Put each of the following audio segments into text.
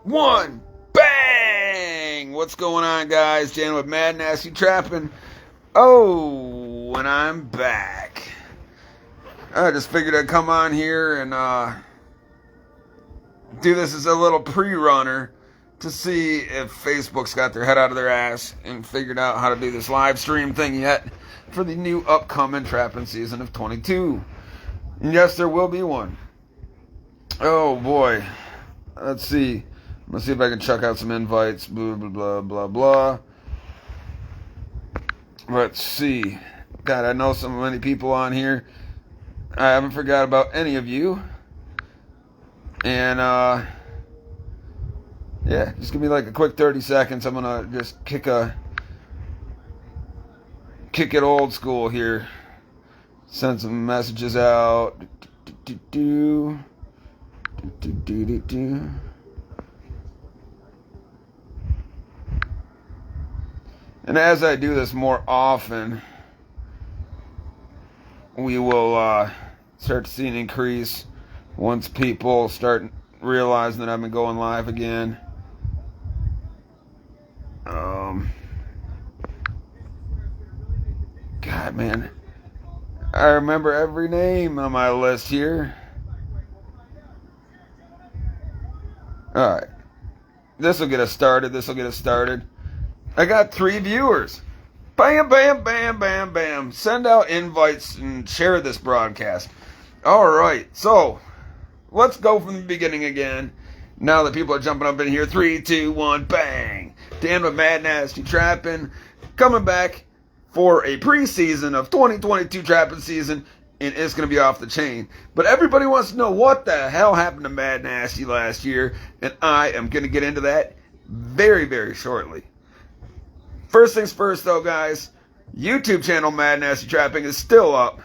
1, bang! What's going on, guys? Dan with Mad Nasty Trapping. Oh, and I'm back. I just figured I'd come on here and do this as a little pre-runner to see if Facebook's got their head out of their ass and figured out how to do this live stream thing yet for the new upcoming trapping season of 22. And yes, there will be one. Oh boy. Let's see. Let's see if I can chuck out some invites. Blah, blah, blah, blah, blah. Let's see. God, I know so many people on here. I haven't forgot about any of you. And, yeah, just give me like a quick 30 seconds. I'm going to just kick it old school here. Send some messages out. And as I do this more often, we will start to see an increase once people start realizing that I've been going live again. God, man. I remember every name on my list here. Alright. This will get us started. I got 3 viewers. Bam, bam, bam, bam, bam. Send out invites and share this broadcast. Alright, so let's go from the beginning again. Now that people are jumping up in here. 3, 2, 1, bang. Dan with Mad Nasty Trapping. Coming back for a preseason of 2022 trapping season. And it's going to be off the chain. But everybody wants to know what the hell happened to Mad Nasty last year. And I am going to get into that very, very shortly. First things first, though, guys. YouTube channel Mad Nasty Trapping is still up.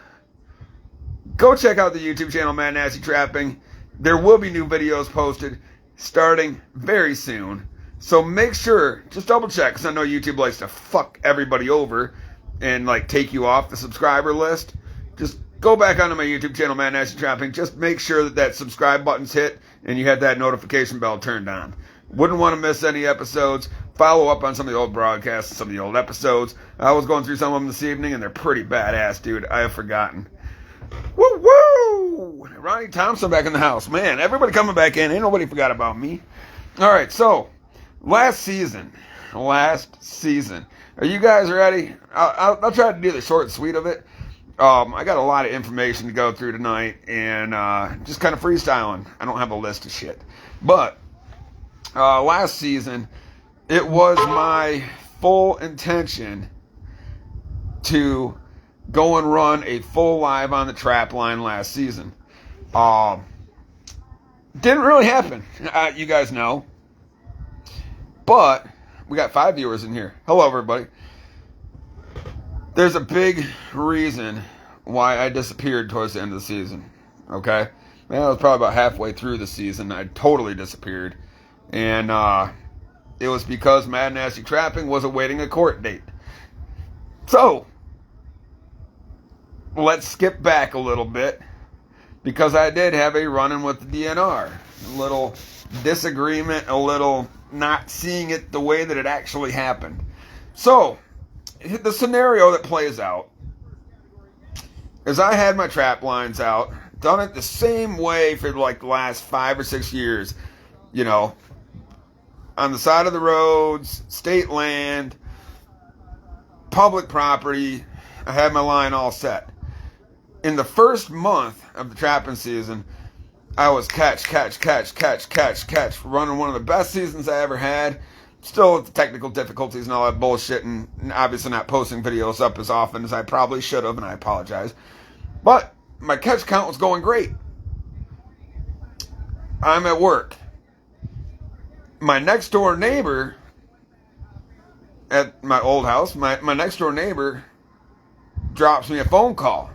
Go check out the YouTube channel Mad Nasty Trapping. There will be new videos posted starting very soon. So make sure, just double check, because I know YouTube likes to fuck everybody over and like take you off the subscriber list. Just go back onto my YouTube channel, Mad Nasty Trapping. Just make sure that subscribe button's hit and you have that notification bell turned on. Wouldn't want to miss any episodes. Follow up on some of the old broadcasts, some of the old episodes. I was going through some of them this evening, and they're pretty badass, dude. I have forgotten. Woo woo! Ronnie Thompson back in the house. Man, everybody coming back in. Ain't nobody forgot about me. All right, so last season. Are you guys ready? I'll try to do the short and sweet of it. I got a lot of information to go through tonight, and just kind of freestyling. I don't have a list of shit. But last season, it was my full intention to go and run a full live on the trap line last season. Didn't really happen, you guys know. But we got 5 viewers in here. Hello, everybody. There's a big reason why I disappeared towards the end of the season. Okay? Man, I was probably about halfway through the season. I totally disappeared. And it was because Mad Nasty Trapping was awaiting a court date. So, let's skip back a little bit. Because I did have a run-in with the DNR. A little disagreement, a little not seeing it the way that it actually happened. So, the scenario that plays out is I had my trap lines out, done it the same way for like the last 5 or 6 years, you know, on the side of the roads, state land, public property. I had my line all set. In the first month of the trapping season, I was catch, running one of the best seasons I ever had. Still with the technical difficulties and all that bullshit, and obviously not posting videos up as often as I probably should have, and I apologize. But my catch count was going great. I'm at work. My next door neighbor at my old house, my next door neighbor drops me a phone call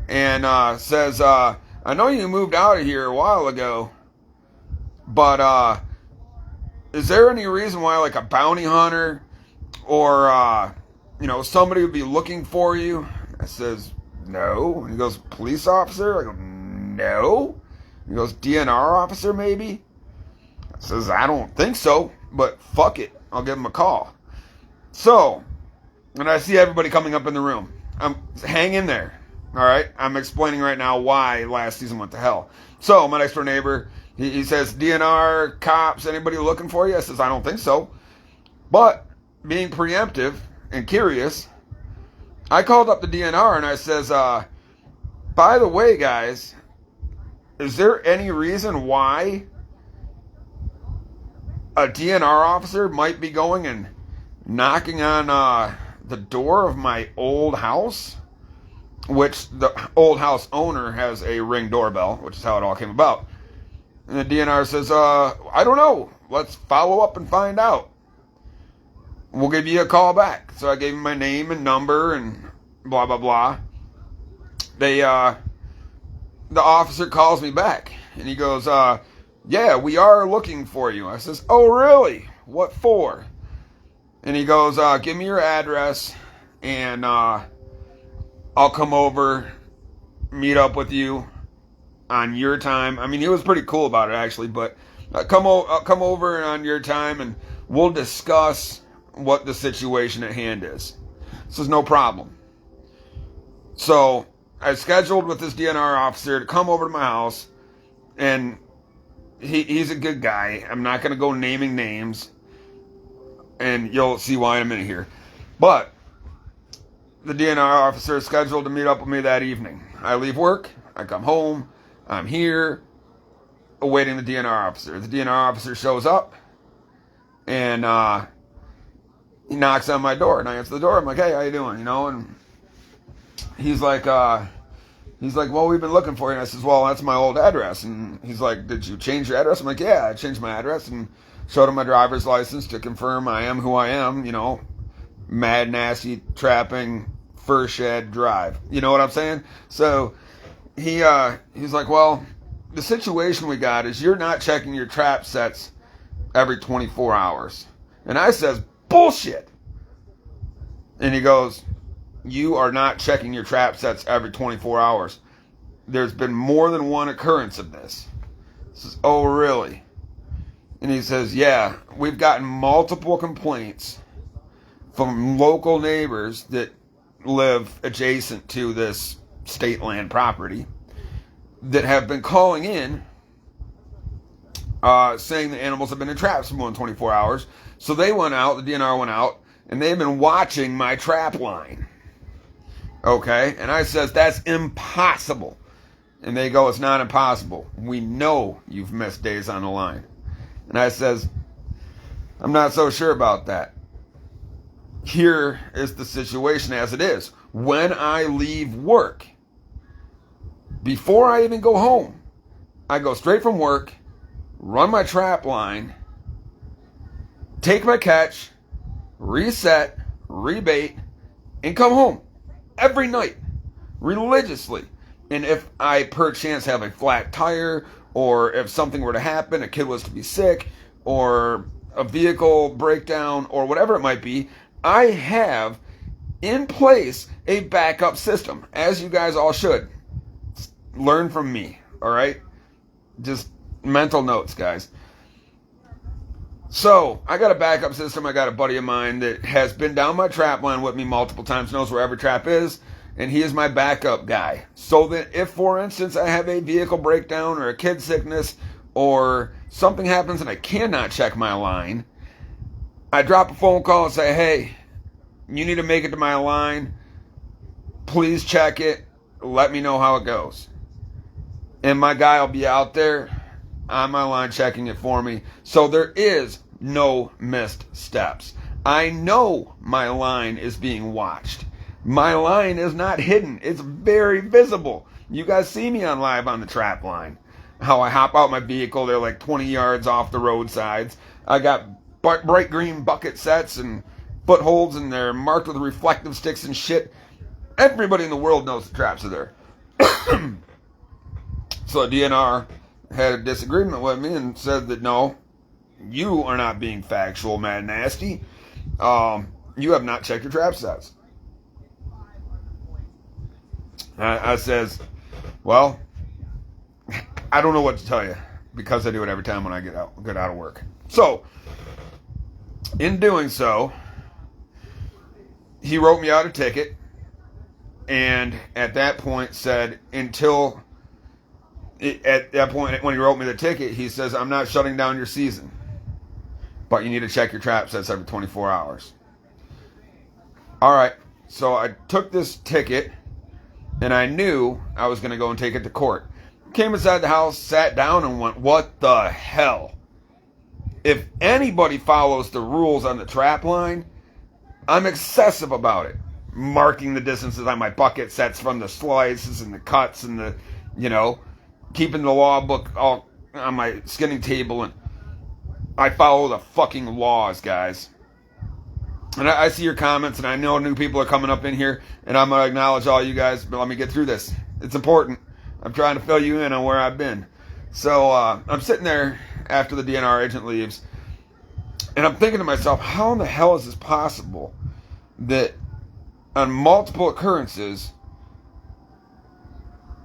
and says, I know you moved out of here a while ago, but is there any reason why like a bounty hunter or somebody would be looking for you? I says, no. And he goes, police officer? I go, no. He goes, DNR officer maybe? Says, I don't think so, but fuck it. I'll give him a call. So, and I see everybody coming up in the room. Hang in there. All right? I'm explaining right now why last season went to hell. So, my next door neighbor, he says, DNR, cops, anybody looking for you? I says, I don't think so. But, being preemptive and curious, I called up the DNR and I says, by the way, guys, is there any reason why a DNR officer might be going and knocking on the door of my old house? Which the old house owner has a Ring doorbell, which is how it all came about. And the DNR says, I don't know. Let's follow up and find out. We'll give you a call back. So I gave him my name and number and blah, blah, blah. The officer calls me back. And he goes, yeah, we are looking for you. I says, oh, really? What for? And he goes, give me your address and I'll come over, meet up with you on your time. I mean, he was pretty cool about it, actually, but come over on your time and we'll discuss what the situation at hand is. This is no problem. So I scheduled with this DNR officer to come over to my house, and he's a good guy. I'm not going to go naming names, and you'll see why in a minute here. But the DNR officer is scheduled to meet up with me that evening. I leave work, I come home, I'm here awaiting the DNR officer. The DNR officer shows up, and he knocks on my door, and I answer the door. I'm like, hey, how you doing? You know, and he's like, well, we've been looking for you. And I says, well, that's my old address. And he's like, did you change your address? I'm like, yeah, I changed my address, and showed him my driver's license to confirm I am who I am, you know, Mad Nasty Trapping Fur Shed Drive. You know what I'm saying? So he's like, well, the situation we got is you're not checking your trap sets every 24 hours. And I says, bullshit. And he goes, you are not checking your trap sets every 24 hours. There's been more than one occurrence of this. I says, oh, really? And he says, yeah, we've gotten multiple complaints from local neighbors that live adjacent to this state land property that have been calling in saying the animals have been in traps for more than 24 hours. So they went out, the DNR went out, and they've been watching my trap line. Okay? And I says, that's impossible. And they go, it's not impossible. We know you've missed days on the line. And I says, I'm not so sure about that. Here is the situation as it is. When I leave work, before I even go home, I go straight from work, run my trap line, take my catch, reset, rebait, and come home every night, religiously. And if I perchance have a flat tire, or if something were to happen, a kid was to be sick, or a vehicle breakdown, or whatever it might be, I have in place a backup system, as you guys all should. Learn from me, all right? Just mental notes, guys. So, I got a backup system. I got a buddy of mine that has been down my trap line with me multiple times, knows where every trap is, and he is my backup guy. So that if, for instance, I have a vehicle breakdown or a kid sickness or something happens and I cannot check my line, I drop a phone call and say, hey, you need to make it to my line. Please check it. Let me know how it goes. And my guy will be out there on my line checking it for me. So there is no missed steps. I know my line is being watched. My line is not hidden. It's very visible. You guys see me on live on the trap line. How I hop out my vehicle. They're like 20 yards off the roadsides. I got bright green bucket sets and footholds, and they're marked with reflective sticks and shit. Everybody in the world knows the traps are there. So DNR had a disagreement with me and said that no, you are not being factual, Mad Nasty. You have not checked your trap sets. I says, well, I don't know what to tell you, because I do it every time when I get out of work. So, in doing so, he wrote me out a ticket, and at that point said, at that point when he wrote me the ticket, he says, I'm not shutting down your season, but you need to check your trap sets every 24 hours. All right, so I took this ticket, and I knew I was going to go and take it to court. Came inside the house, sat down, and went, what the hell? If anybody follows the rules on the trap line, I'm excessive about it. Marking the distances on my bucket sets from the slices and the cuts and the, keeping the law book all on my skinning table. And I follow the fucking laws, guys. And I see your comments, and I know new people are coming up in here, and I'm going to acknowledge all you guys, but let me get through this. It's important. I'm trying to fill you in on where I've been. So I'm sitting there after the DNR agent leaves, and I'm thinking to myself, how in the hell is this possible that on multiple occurrences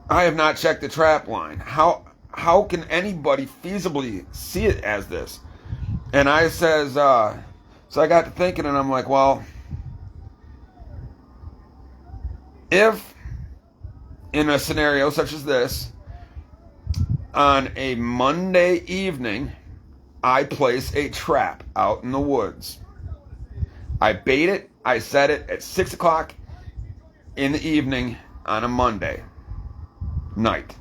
I have not checked the trap line? How can anybody feasibly see it as this? And I says, so I got to thinking, and I'm like, well, if in a scenario such as this, on a Monday evening, I place a trap out in the woods. I bait it, I set it at 6 o'clock in the evening on a Monday night.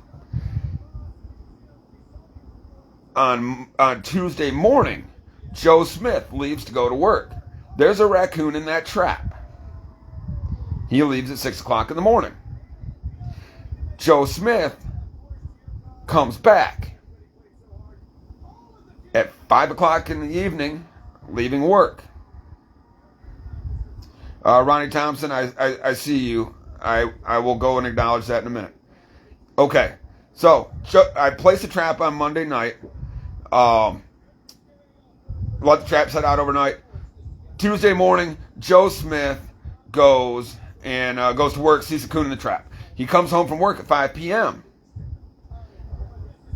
On Tuesday morning, Joe Smith leaves to go to work. There's a raccoon in that trap. He leaves at 6 o'clock in the morning. Joe Smith comes back at 5 o'clock in the evening, leaving work. Ronnie Thompson, I see you. I will go and acknowledge that in a minute. Okay, so I placed a trap on Monday night. Let the trap set out overnight. Tuesday morning, Joe Smith goes to work, sees a coon in the trap. He comes home from work at 5 p.m.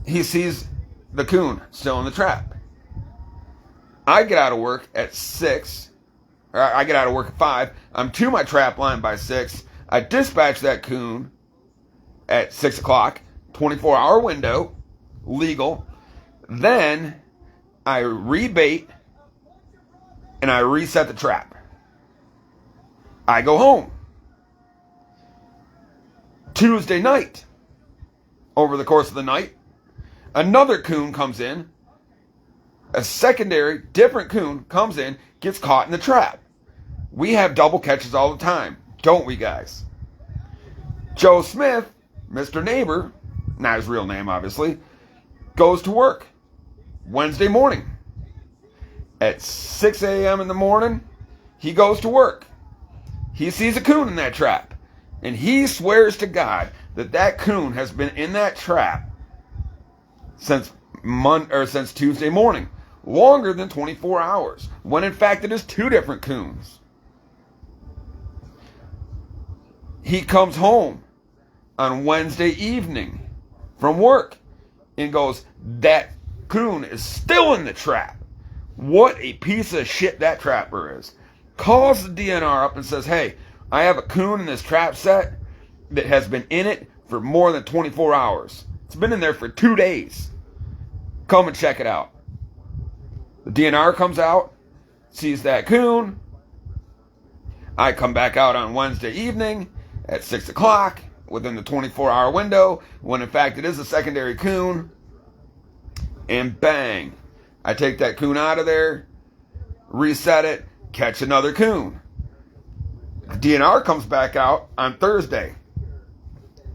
He sees the coon still in the trap. I get out of work at 6. I get out of work at 5. I'm to my trap line by 6. I dispatch that coon at 6 o'clock. 24-hour window. Legal. Then I rebait and I reset the trap. I go home. Tuesday night, over the course of the night, another coon comes in. A secondary, different coon comes in, gets caught in the trap. We have double catches all the time, don't we, guys? Joe Smith, Mr. Neighbor, not his real name, obviously, goes to work Wednesday morning. At 6 a.m. in the morning, he goes to work. He sees a coon in that trap. And he swears to God that coon has been in that trap since Tuesday morning. Longer than 24 hours. When in fact it is 2 different coons. He comes home on Wednesday evening from work and goes, that coon is still in the trap. What a piece of shit that trapper is. Calls the DNR up and says, hey, I have a coon in this trap set that has been in it for more than 24 hours. It's been in there for 2 days. Come and check it out. The DNR comes out, sees that coon. I come back out on Wednesday evening at 6 o'clock within the 24-hour window, when in fact it is a secondary coon. And bang, I take that coon out of there, reset it, catch another coon. The DNR comes back out on Thursday,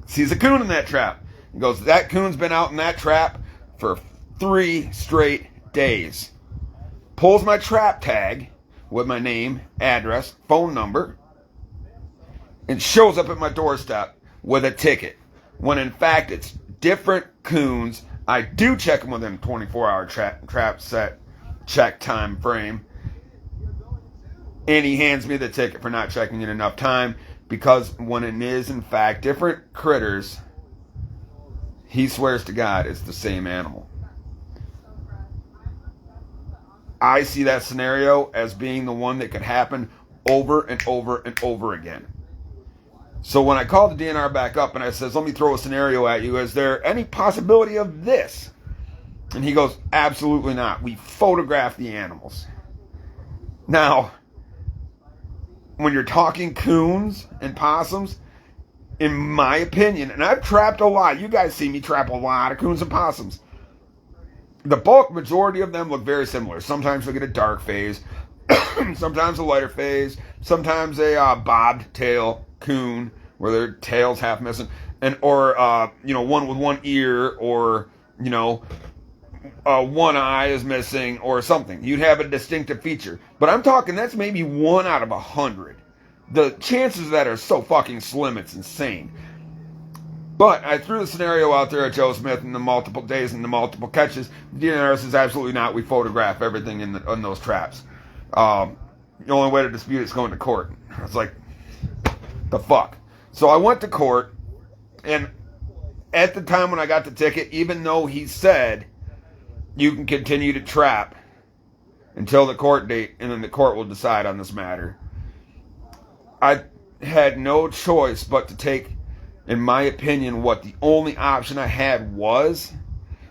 sees a coon in that trap. He goes, that coon's been out in that trap for 3 straight days. Pulls my trap tag with my name, address, phone number, and shows up at my doorstep with a ticket. When in fact it's different coons. I do check them within 24-hour trap set check time frame. And he hands me the ticket for not checking in enough time, because when it is in fact different critters, he swears to God it's the same animal. I see that scenario as being the one that could happen over and over and over again. So when I called the DNR back up and I says, let me throw a scenario at you, is there any possibility of this? And he goes, absolutely not. We photograph the animals. Now, when you're talking coons and possums, in my opinion, and I've trapped a lot, you guys see me trap a lot of coons and possums. The bulk majority of them look very similar. Sometimes we get a dark phase, sometimes a lighter phase, sometimes a bobbed tail coon where their tail's half missing, and or one with one ear, or one eye is missing or something. You'd have a distinctive feature. But I'm talking that's maybe 1 out of 100. The chances of that are so fucking slim, it's insane. But I threw the scenario out there at Joe Smith in the multiple days and the multiple catches. The DNR says absolutely not. We photograph everything in those traps. The only way to dispute it is going to court. I was like, the fuck. So I went to court, and at the time when I got the ticket, even though he said you can continue to trap until the court date, and then the court will decide on this matter, I had no choice but to take, in my opinion, what the only option I had was,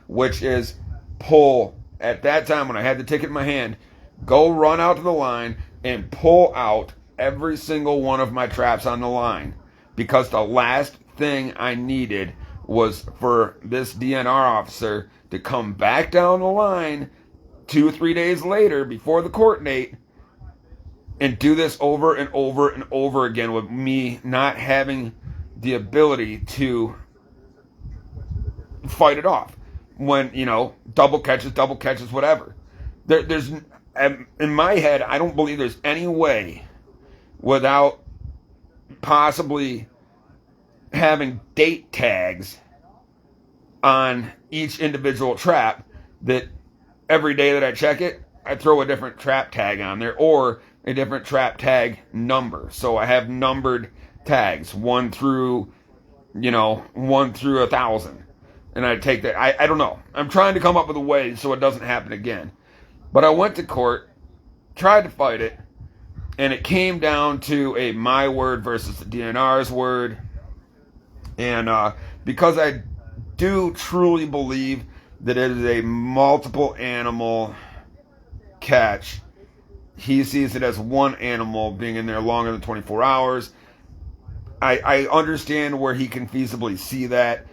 which is pull, at that time when I had the ticket in my hand, go run out to the line and pull out every single one of my traps on the line. Because the last thing I needed was for this DNR officer to come back down the line 2 or 3 days later before the court date and do this over and over and over again with me not having the ability to fight it off. When, double catches, whatever. There's, in my head, I don't believe there's any way without possibly having date tags on each individual trap that every day that I check it, I throw a different trap tag on there or a different trap tag number. So I have numbered tags, 1 through 1,000. And I take that. I don't know. I'm trying to come up with a way so it doesn't happen again. But I went to court, tried to fight it, and it came down to a my word versus the DNR's word. And because I do truly believe that it is a multiple animal catch, he sees it as one animal being in there longer than 24 hours. I understand where he can feasibly see that.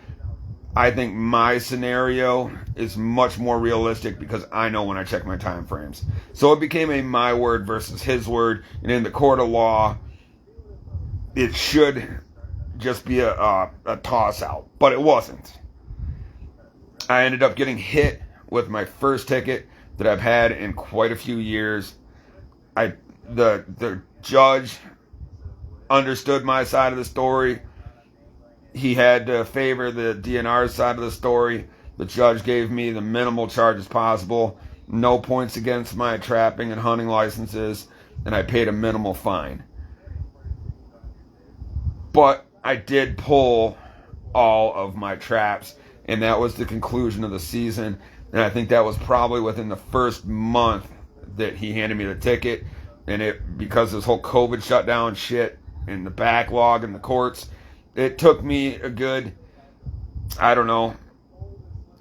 I think my scenario is much more realistic because I know when I check my time frames. So it became a my word versus his word. And in the court of law, it should just be a toss out. But it wasn't. I ended up getting hit with my first ticket that I've had in quite a few years. The judge understood my side of the story. He had to favor the DNR side of the story. The judge gave me the minimal charges possible. No points against my trapping and hunting licenses. And I paid a minimal fine. But I did pull all of my traps. And that was the conclusion of the season. And I think that was probably within the first month that he handed me the ticket. And because this whole COVID shutdown shit and the backlog in the courts, it took me a good, I don't know,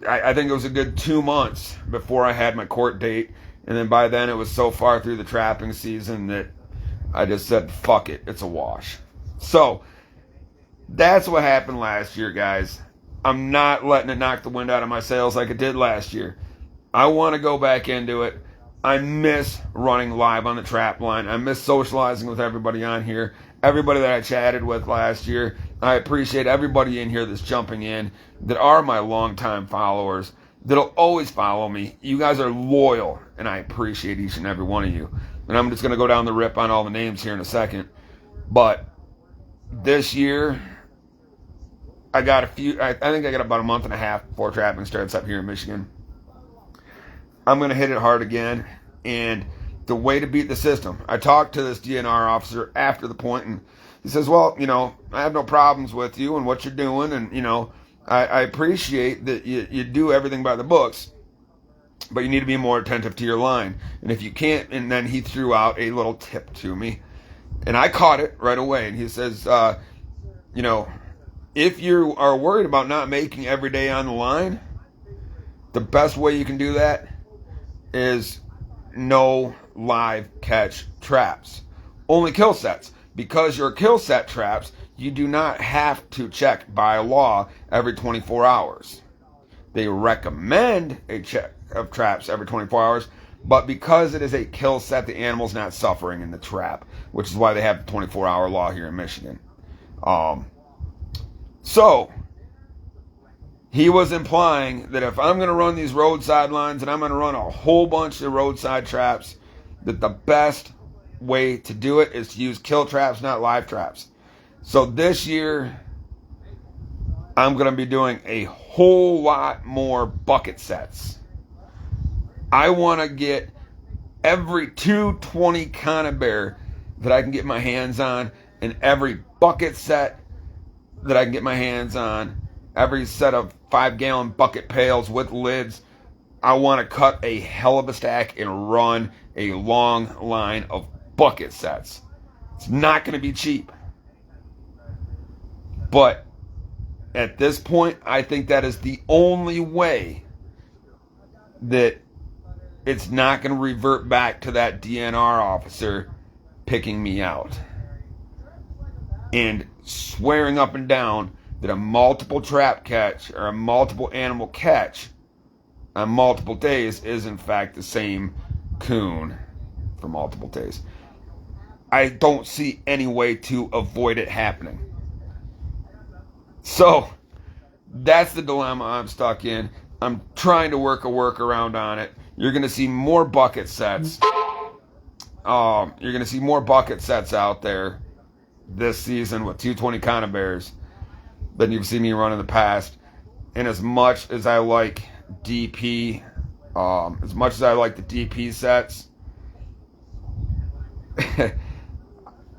I think it was a good 2 months before I had my court date. And then by then it was so far through the trapping season that I just said, fuck it, it's a wash. So that's what happened last year, guys. I'm not letting it knock the wind out of my sails like it did last year. I want to go back into it. I miss running live on the trap line. I miss socializing with everybody on here. Everybody that I chatted with last year. I appreciate everybody in here that's jumping in, that are my longtime followers, that'll always follow me. You guys are loyal, and I appreciate each and every one of you. And I'm just going to go down the rip on all the names here in a second. But this year, I got I think I got about a month and a half before trapping starts up here in Michigan. I'm going to hit it hard again. And the way to beat the system, I talked to this DNR officer after the point, and he says, well, I have no problems with you and what you're doing. And, I appreciate that you do everything by the books. But you need to be more attentive to your line. And if you can't, and then he threw out a little tip to me, and I caught it right away. And he says, if you are worried about not making every day on the line, the best way you can do that is no live catch traps. Only kill sets. Because your kill set traps, you do not have to check by law every 24 hours. They recommend a check of traps every 24 hours, but because it is a kill set, the animal's not suffering in the trap, which is why they have the 24-hour law here in Michigan. So, he was implying that if I'm going to run these roadside lines and I'm going to run a whole bunch of roadside traps, that the best way to do it is to use kill traps, not live traps. So this year, I'm going to be doing a whole lot more bucket sets. I want to get every 220 conibear that I can get my hands on, and every bucket set that I can get my hands on, every set of 5-gallon bucket pails with lids. I want to cut a hell of a stack and run a long line of bucket sets. It's not going to be cheap. But at this point, I think that is the only way that it's not going to revert back to that DNR officer picking me out and swearing up and down that a multiple trap catch or a multiple animal catch on multiple days is in fact the same coon for multiple days. I don't see any way to avoid it happening. So that's the dilemma I'm stuck in. I'm trying to work a workaround on it. You're going to see more bucket sets. You're going to see more bucket sets out there this season with 220 conibears than you've seen me run in the past. And as much as I like DP, as much as I like the DP sets,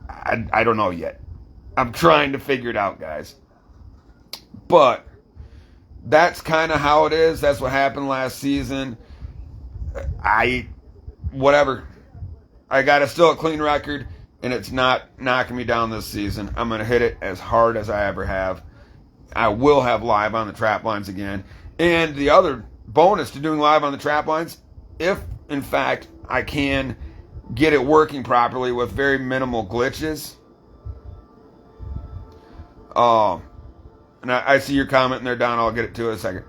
I don't know yet. I'm trying to figure it out, guys. But that's kind of how it is. That's what happened last season. Whatever. I got still a clean record, and it's not knocking me down this season. I'm going to hit it as hard as I ever have. I will have live on the trap lines again. And the other bonus to doing live on the trap lines, if in fact I can get it working properly with very minimal glitches. And I see your comment in there, Don. I'll get it to you in a second.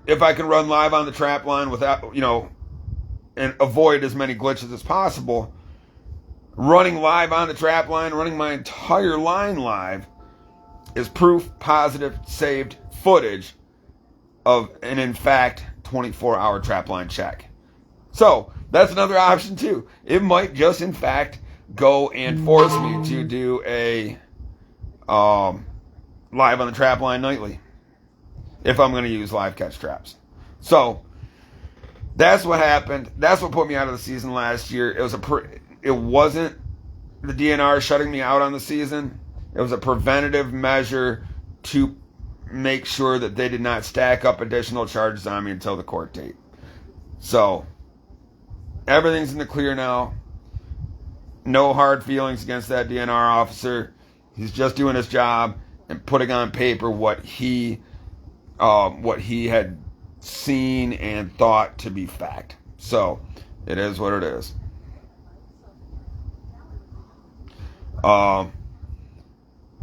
If I can run live on the trap line without, and avoid as many glitches as possible, running live on the trap line, running my entire line live, is proof positive saved footage of an in fact 24-hour trap line check. So that's another option too. It might just in fact go and force me to do a live on the trap line nightly if I'm going to use live catch traps. So that's what happened. That's what put me out of the season last year. It wasn't the DNR shutting me out on the season. It was a preventative measure to make sure that they did not stack up additional charges on me until the court date. So everything's in the clear now. No hard feelings against that DNR officer. He's just doing his job and putting on paper what he had seen and thought to be fact. So it is what it is.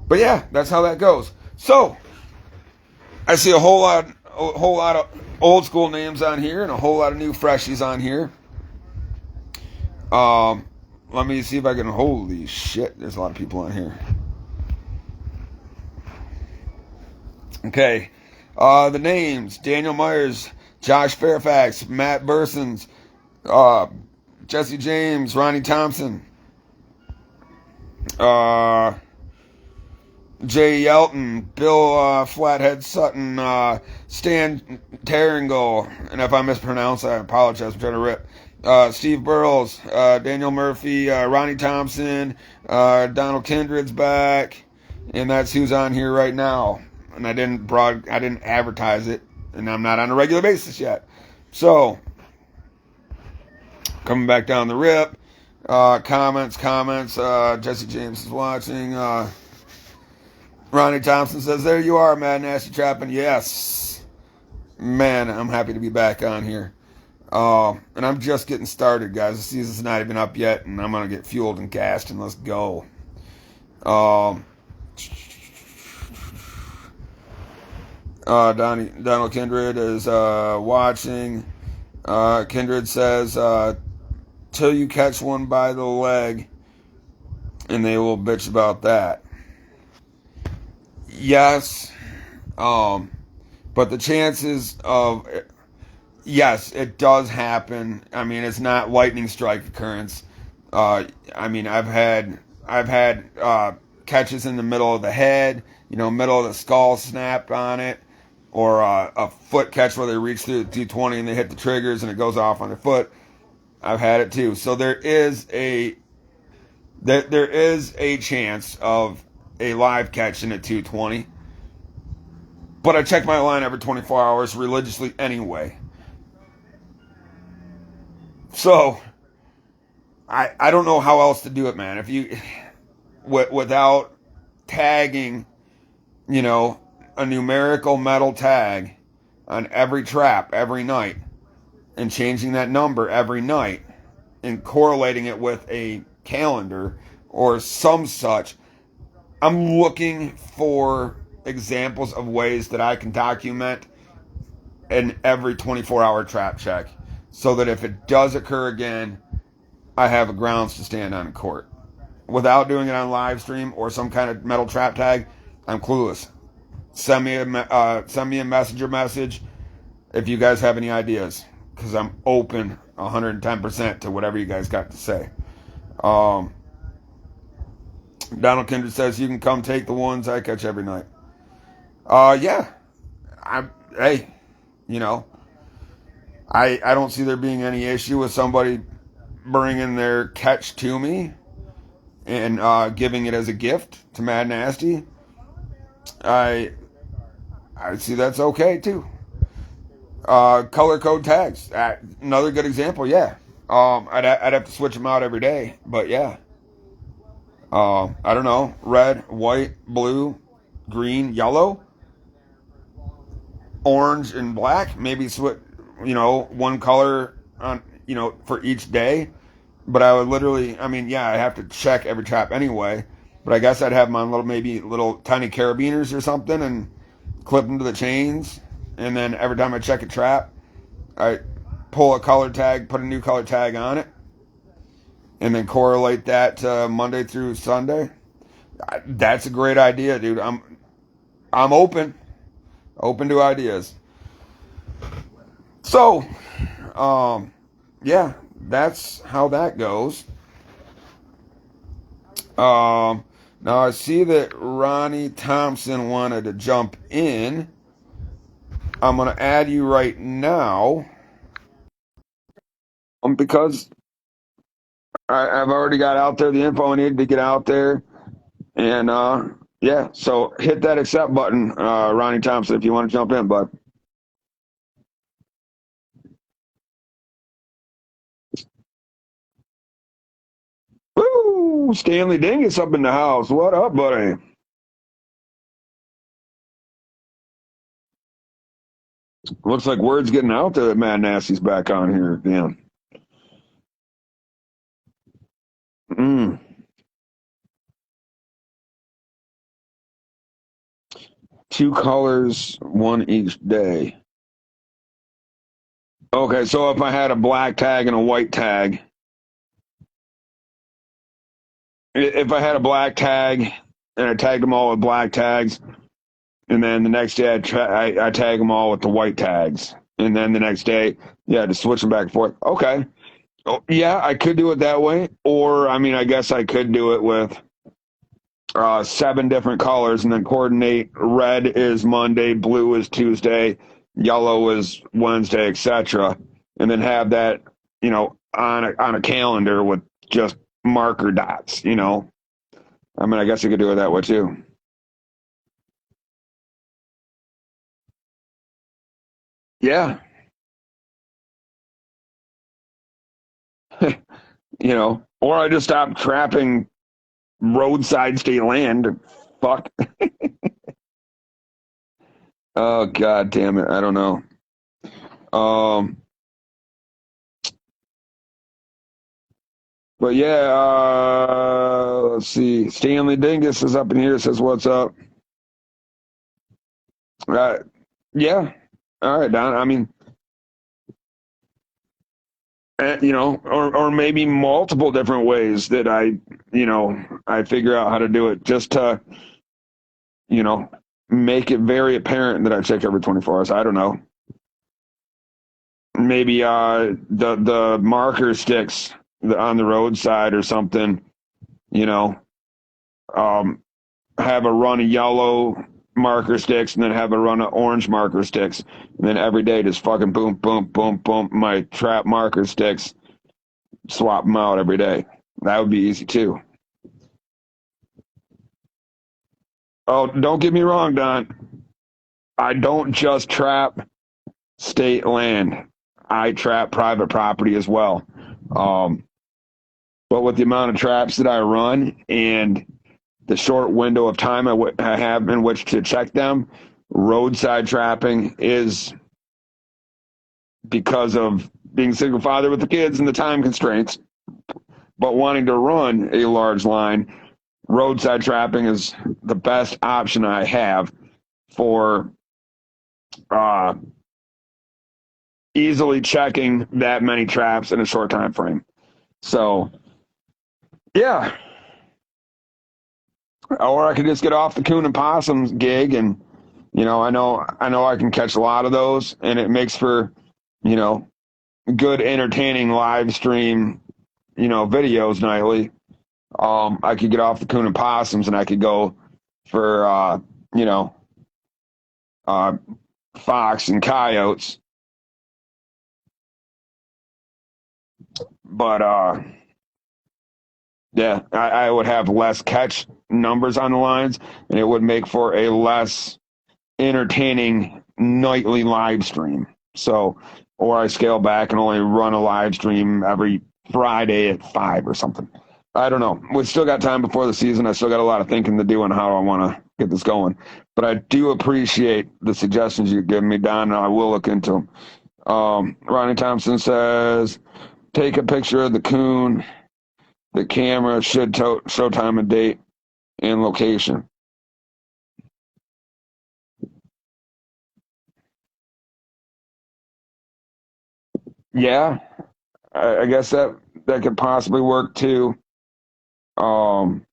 But yeah, that's how that goes. So I see a whole lot of old school names on here and a whole lot of new freshies on here. Let me see if I can. Holy shit, there's a lot of people on here. Okay. The names: Daniel Myers, Josh Fairfax, Matt Bursons, Jesse James, Ronnie Thompson, Jay Yelton, Bill Flathead Sutton, Stan Taringo, and if I mispronounce, I apologize. I'm trying to rip. Steve Burles, Daniel Murphy, Ronnie Thompson, Donald Kindred's back, and that's who's on here right now. And I didn't advertise it. and I'm not on a regular basis yet. So, coming back down the rip, comments. Jesse James is watching. Ronnie Thompson says, "There you are, Mad Nasty Trapping." Yes, man, I'm happy to be back on here. And I'm just getting started, guys. The season's not even up yet, and I'm gonna get fueled and gassed, and let's go. Um, Donald Kindred is watching. Kindred says, "Till you catch one by the leg, and they will bitch about that." Yes, but the chances of yes, it does happen. I mean, it's not lightning strike occurrence. I mean, I've had catches in the middle of the head, middle of the skull snapped on it, or a foot catch where they reach through the 220 and they hit the triggers and it goes off on their foot. I've had it too. So there is a chance of a live catch in a 220. But I check my line every 24 hours religiously anyway. So I don't know how else to do it, man. If you without tagging, a numerical metal tag on every trap every night and changing that number every night and correlating it with a calendar or some such, I'm looking for examples of ways that I can document in every 24-hour trap check so that if it does occur again, I have a grounds to stand on in court. Without doing it on live stream or some kind of metal trap tag, I'm clueless. Send me a messenger message if you guys have any ideas, because I'm open 110% to whatever you guys got to say. Donald Kindred says you can come take the ones I catch every night. Yeah, hey, you know, I don't see there being any issue with somebody bringing their catch to me and giving it as a gift to Mad Nasty. I see that's okay too. Color code tags, another good example. Yeah, I'd have to switch them out every day, but yeah. I don't know, red, white, blue, green, yellow, orange, and black. Maybe switch, one color on, for each day. But I would literally, I mean, yeah, I have to check every trap anyway. But I guess I'd have them on maybe little tiny carabiners or something and clip them to the chains. And then every time I check a trap, I pull a color tag, put a new color tag on it, and then correlate that to Monday through Sunday. That's a great idea, dude. I'm open to ideas. So, yeah, that's how that goes. Now I see that Ronnie Thompson wanted to jump in. I'm gonna add you right now, because I've already got out there the info I needed to get out there, and yeah. So hit that accept button, Ronnie Thompson, if you want to jump in, bud. Woo! Stanley Dingus up in the house. What up, buddy? Looks like word's getting out there that Mad Nasty's back on here again. Mm. Two colors, one each day. Okay, so if I had a black tag and a white tag, if I had a black tag and I tagged them all with black tags, and then the next day I tag them all with the white tags, and then the next day, yeah, to switch them back and forth. Okay, oh, yeah, I could do it that way, or I mean, I guess I could do it with 7 different colors and then coordinate. Red is Monday, blue is Tuesday, yellow is Wednesday, etc. And then have that, on a calendar with just marker dots. I mean, I guess you could do it that way too. Yeah. Or I just stopped trapping roadside state land. Fuck. Oh, God damn it. I don't know. Um, but yeah, let's see. Stanley Dingus is up in here, says, what's up? Uh, yeah. All right, Don. I mean, or maybe multiple different ways that I figure out how to do it just to, you know, make it very apparent that I check every 24 hours. I don't know. Maybe the marker sticks on the roadside or something, you know, um, have a run of yellow marker sticks and then have a run of orange marker sticks. And then every day just fucking boom, boom, boom, boom, my trap marker sticks, swap them out every day. That would be easy too. Oh, don't get me wrong, Don. I don't just trap state land. I trap private property as well. Um, but with the amount of traps that I run and the short window of time I have in which to check them, roadside trapping is, because of being a single father with the kids and the time constraints, but wanting to run a large line, roadside trapping is the best option I have for uh, easily checking that many traps in a short time frame. So, yeah. Or I could just get off the coon and possums gig, and I know I can catch a lot of those, and it makes for you know good entertaining live stream videos nightly. I could get off the coon and possums, and I could go for you know uh, fox and coyotes, but yeah, I would have less catch numbers on the lines, and it would make for a less entertaining nightly live stream. So, or I scale back and only run a live stream every Friday at 5 or something. I don't know. We still got time before the season. I still got a lot of thinking to do on how I want to get this going. But I do appreciate the suggestions you've given me, Don, and I will look into them. Ronnie Thompson says, take a picture of the coon. The camera should show time and date and location. Yeah, I guess that could possibly work too. Um,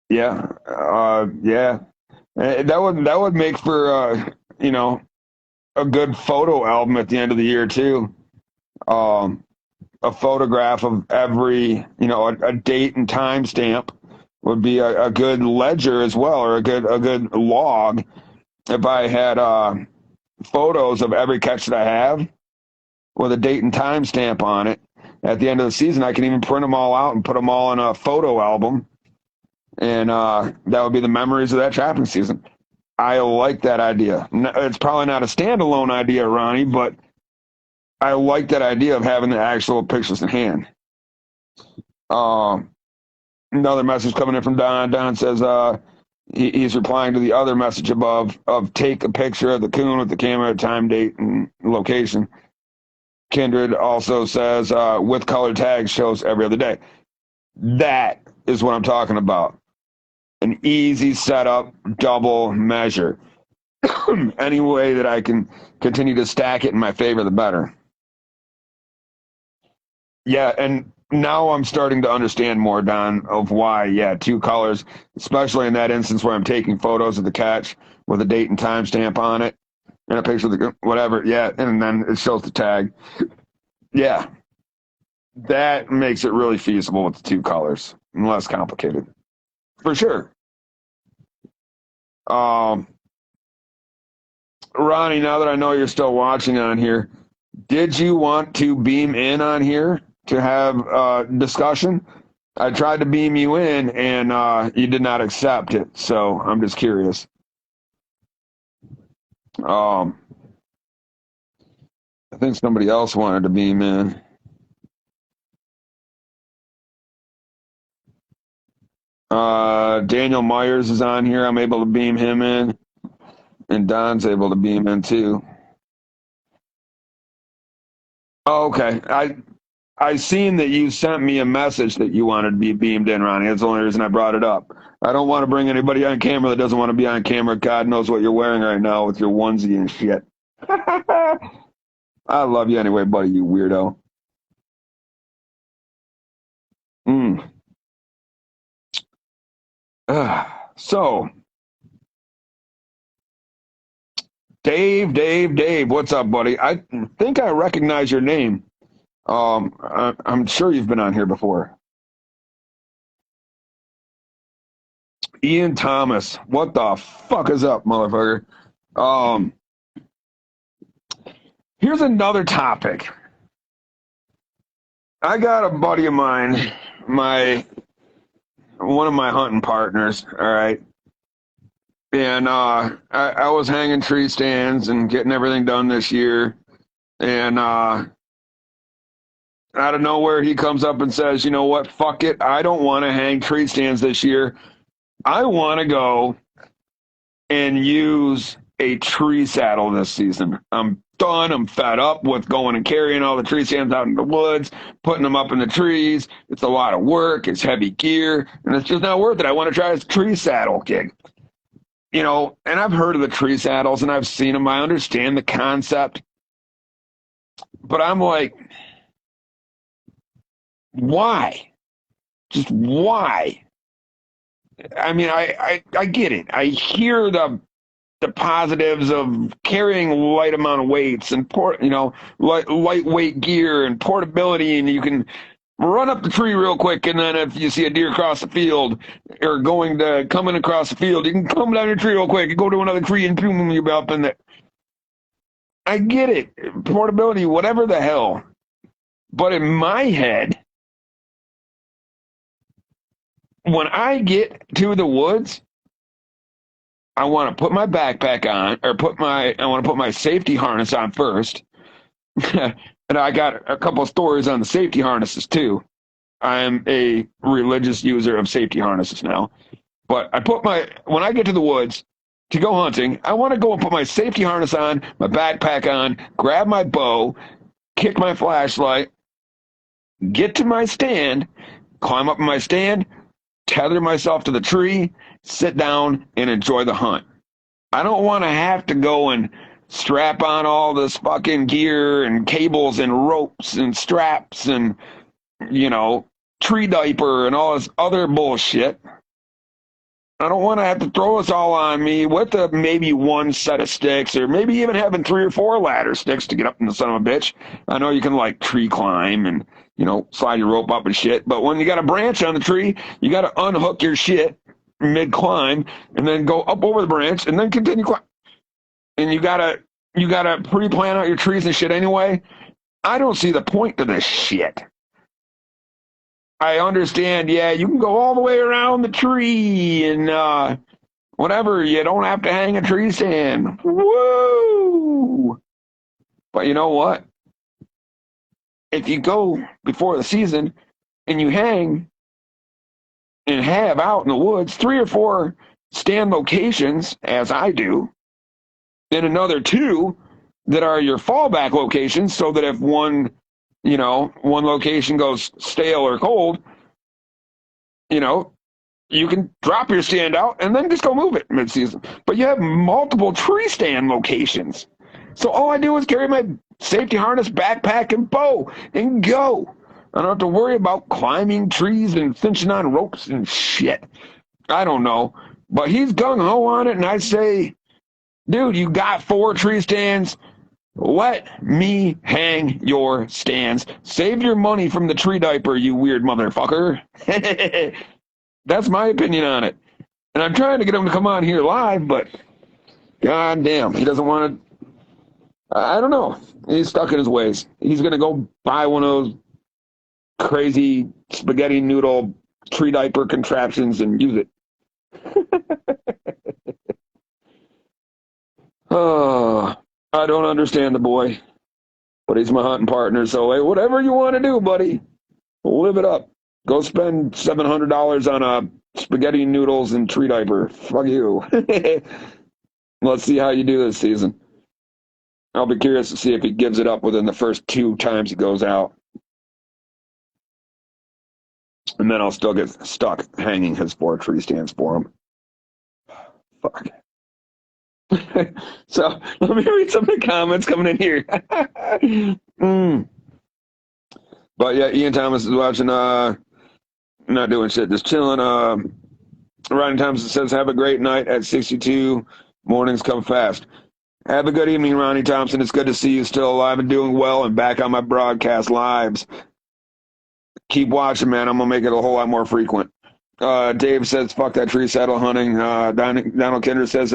yeah, yeah, that would make for you know a good photo album at the end of the year too. Um, a photograph of every a date and time stamp would be a good ledger as well, or a good log. If I had photos of every catch that I have with a date and time stamp on it, at the end of the season, I can even print them all out and put them all in a photo album, and that would be the memories of that trapping season. I like that idea. It's probably not a standalone idea, Ronnie, but I like that idea of having the actual pictures in hand. Um, Another message coming in from Don. Don says he's replying to the other message above of take a picture of the coon with the camera, time, date, and location. Kindred also says with color tags shows every other day. That is what I'm talking about. An easy setup, double measure. Any way that I can continue to stack it in my favor, the better. Yeah, and now I'm starting to understand more, Don, of why, yeah, two colors, especially in that instance where I'm taking photos of the catch with a date and time stamp on it and a picture of the whatever. Yeah, and then it shows the tag. Yeah, that makes it really feasible with the two colors and less complicated. For sure. Um, Ronnie, now that I know you're still watching on here, did you want to beam in on here to have discussion? I tried to beam you in, and you did not accept it. So I'm just curious. Um, I think somebody else wanted to beam in. Daniel Myers is on here. I'm able to beam him in, and Don's able to beam in too. Oh, okay. I seen that you sent me a message that you wanted to be beamed in, Ronnie. That's the only reason I brought it up. I don't want to bring anybody on camera that doesn't want to be on camera. God knows what you're wearing right now with your onesie and shit. I love you anyway, buddy, you weirdo. Mm. So, Dave, what's up, buddy? I think I recognize your name. I'm sure you've been on here before. Ian Thomas, what the fuck is up, motherfucker? Um, Here's another topic. I got a buddy of mine, my one of my hunting partners, all right. And I was hanging tree stands and getting everything done this year. And out of nowhere, he comes up and says, "You know what? Fuck it. I don't want to hang tree stands this year. I want to go and use a tree saddle this season. I'm done. I'm fed up with going and carrying all the tree stands out in the woods, putting them up in the trees. It's a lot of work. It's heavy gear, and it's just not worth it. I want to try this tree saddle gig." And I've heard of the tree saddles and I've seen them. I understand the concept, but I'm like, why? Just why? I mean, I get it. I hear the positives of carrying light amount of weights and lightweight gear and portability, and you can run up the tree real quick, and then if you see a deer across the field or coming across the field, you can come down your tree real quick and go to another tree and boom, you're up in there. I get it, portability, whatever the hell. But in my head, when I get to the woods, I want to put my backpack on, or I want to put my safety harness on first. And I got a couple of stories on the safety harnesses too. I'm a religious user of safety harnesses now. But when I get to the woods to go hunting, I want to go and put my safety harness on, my backpack on, grab my bow, kick my flashlight, get to my stand, climb up in my stand, tether myself to the tree, sit down, and enjoy the hunt. I don't want to have to go and strap on all this fucking gear and cables and ropes and straps and, tree diaper and all this other bullshit. I don't want to have to throw this all on me with maybe one set of sticks, or maybe even having 3 or 4 ladder sticks to get up in the son of a bitch. I know you can tree climb and, slide your rope up and shit, but when you got a branch on the tree, you got to unhook your shit mid climb and then go up over the branch and then continue climb. And you gotta pre-plan out your trees and shit anyway. I don't see the point to this shit. I understand, yeah, you can go all the way around the tree and whatever. You don't have to hang a tree stand. Woo! But you know what? If you go before the season and you hang and have out in the woods 3 or 4 stand locations, as I do, then another 2 that are your fallback locations, so that if one location goes stale or cold, you can drop your stand out and then just go move it mid-season. But you have multiple tree stand locations. So all I do is carry my safety harness, backpack, and bow and go. I don't have to worry about climbing trees and cinching on ropes and shit. I don't know. But he's gung-ho on it, and I say, dude, you got 4 tree stands. Let me hang your stands. Save your money from the tree diaper, you weird motherfucker. That's my opinion on it. And I'm trying to get him to come on here live, but god damn, he doesn't want to. I don't know. He's stuck in his ways. He's going to go buy one of those crazy spaghetti noodle tree diaper contraptions and use it. Oh, I don't understand the boy, but he's my hunting partner. So hey, whatever you want to do, buddy, live it up. Go spend $700 on spaghetti noodles and tree diaper. Fuck you. Let's see how you do this season. I'll be curious to see if he gives it up within the first 2 times he goes out. And then I'll still get stuck hanging his 4 tree stands for him. Fuck. So let me read some of the comments coming in here. But yeah, Ian Thomas is watching, not doing shit, just chilling. Ryan Thompson says, have a great night at 62. Mornings come fast. Have a good evening, Ronnie Thompson. It's good to see you still alive and doing well and back on my broadcast lives. Keep watching, man. I'm going to make it a whole lot more frequent. Dave says, fuck that tree saddle hunting. Donald Kinder says,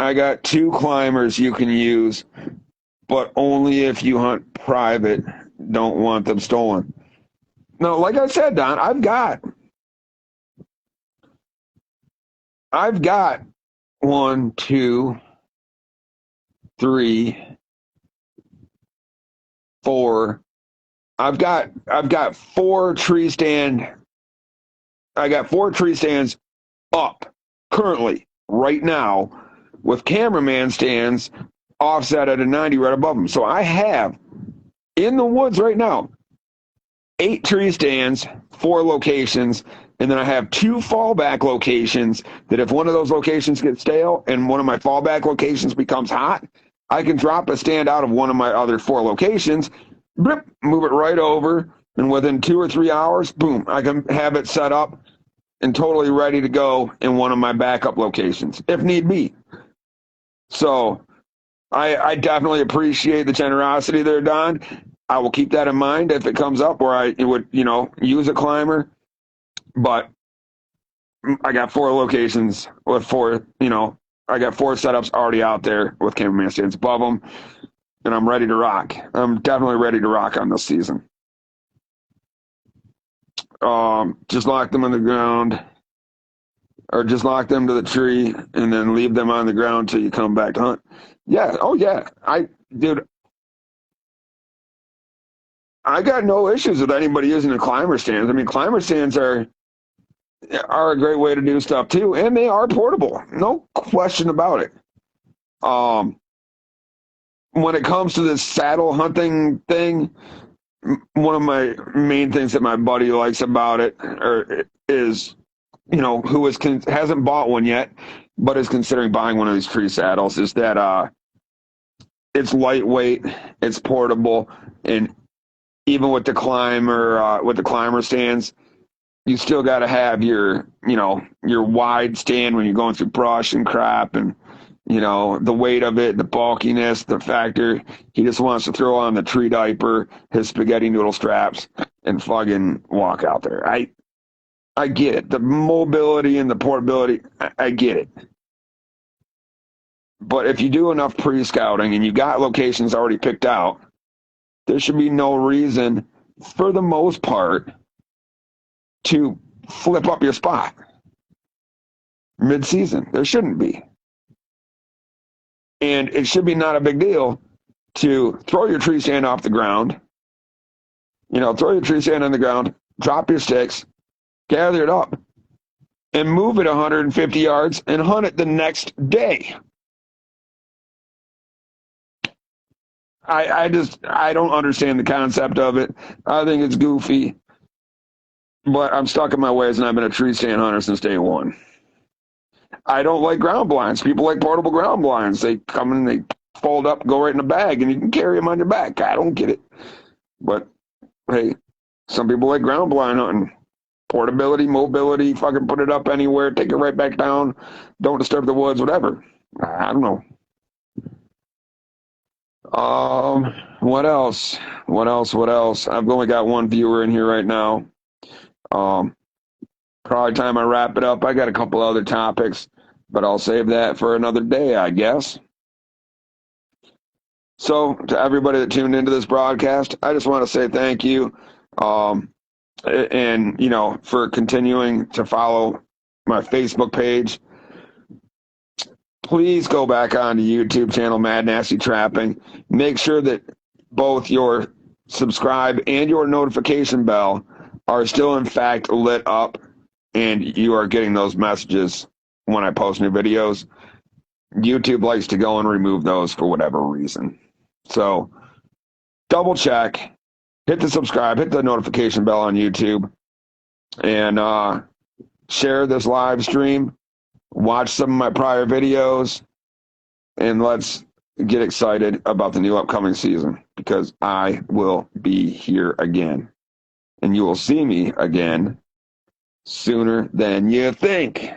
I got 2 climbers you can use, but only if you hunt private. Don't want them stolen. No, like I said, Don, I've got 1, 2, 3, 4. I've got 4 tree stand. I got 4 tree stands up currently right now with cameraman stands offset at a 90 right above them. So I have in the woods right now 8 tree stands, 4 locations, and then I have 2 fallback locations that if one of those locations gets stale and one of my fallback locations becomes hot, I can drop a stand out of one of my other 4 locations, move it right over, and within 2 or 3 hours, boom, I can have it set up and totally ready to go in one of my backup locations, if need be. So I definitely appreciate the generosity there, Don. I will keep that in mind if it comes up where I would, use a climber. But I got 4 locations with 4, I got 4 setups already out there with cameraman stands above them, and I'm ready to rock. I'm definitely ready to rock on this season. Just lock them on the ground, or just lock them to the tree and then leave them on the ground till you come back to hunt. Yeah. Oh yeah. Dude, I got no issues with anybody using the climber stands. I mean, climber stands are a great way to do stuff too, and they are portable. No question about it. When it comes to this saddle hunting thing, one of my main things that my buddy likes about it is, who hasn't bought one yet, but is considering buying one of these tree saddles, is that it's lightweight, it's portable, and even with the climber stands, you still got to have your wide stand when you're going through brush and crap, and the weight of it, the bulkiness, the factor. He just wants to throw on the tree diaper, his spaghetti noodle straps, and fucking walk out there. I get it. The mobility and the portability, I get it. But if you do enough pre-scouting and you got locations already picked out, there should be no reason, for the most part, to flip up your spot mid-season. There shouldn't be. And it should be not a big deal to throw your tree stand off the ground, throw your tree stand on the ground, drop your sticks, gather it up, and move it 150 yards and hunt it the next day. I don't understand the concept of it. I think it's goofy, but I'm stuck in my ways, and I've been a tree stand hunter since day one. I don't like ground blinds. People like portable ground blinds. They come in, they fold up, go right in a bag, and you can carry them on your back. I don't get it. But, hey, some people like ground blind hunting. Portability, mobility, fucking put it up anywhere, take it right back down, don't disturb the woods, whatever. I don't know. What else? I've only got 1 viewer in here right now. Probably time I wrap it up. I got a couple other topics, but I'll save that for another day, I guess. So, to everybody that tuned into this broadcast, I just want to say thank you. And, you know, for continuing to follow my Facebook page. Please go back on the YouTube channel, Mad Nasty Trapping. Make sure that both your subscribe and your notification bell are still, in fact, lit up, and you are getting those messages when I post new videos. YouTube likes to go and remove those for whatever reason. So double check, hit the subscribe, hit the notification bell on YouTube, and share this live stream. Watch some of my prior videos, and let's get excited about the new upcoming season, because I will be here again. And you will see me again sooner than you think.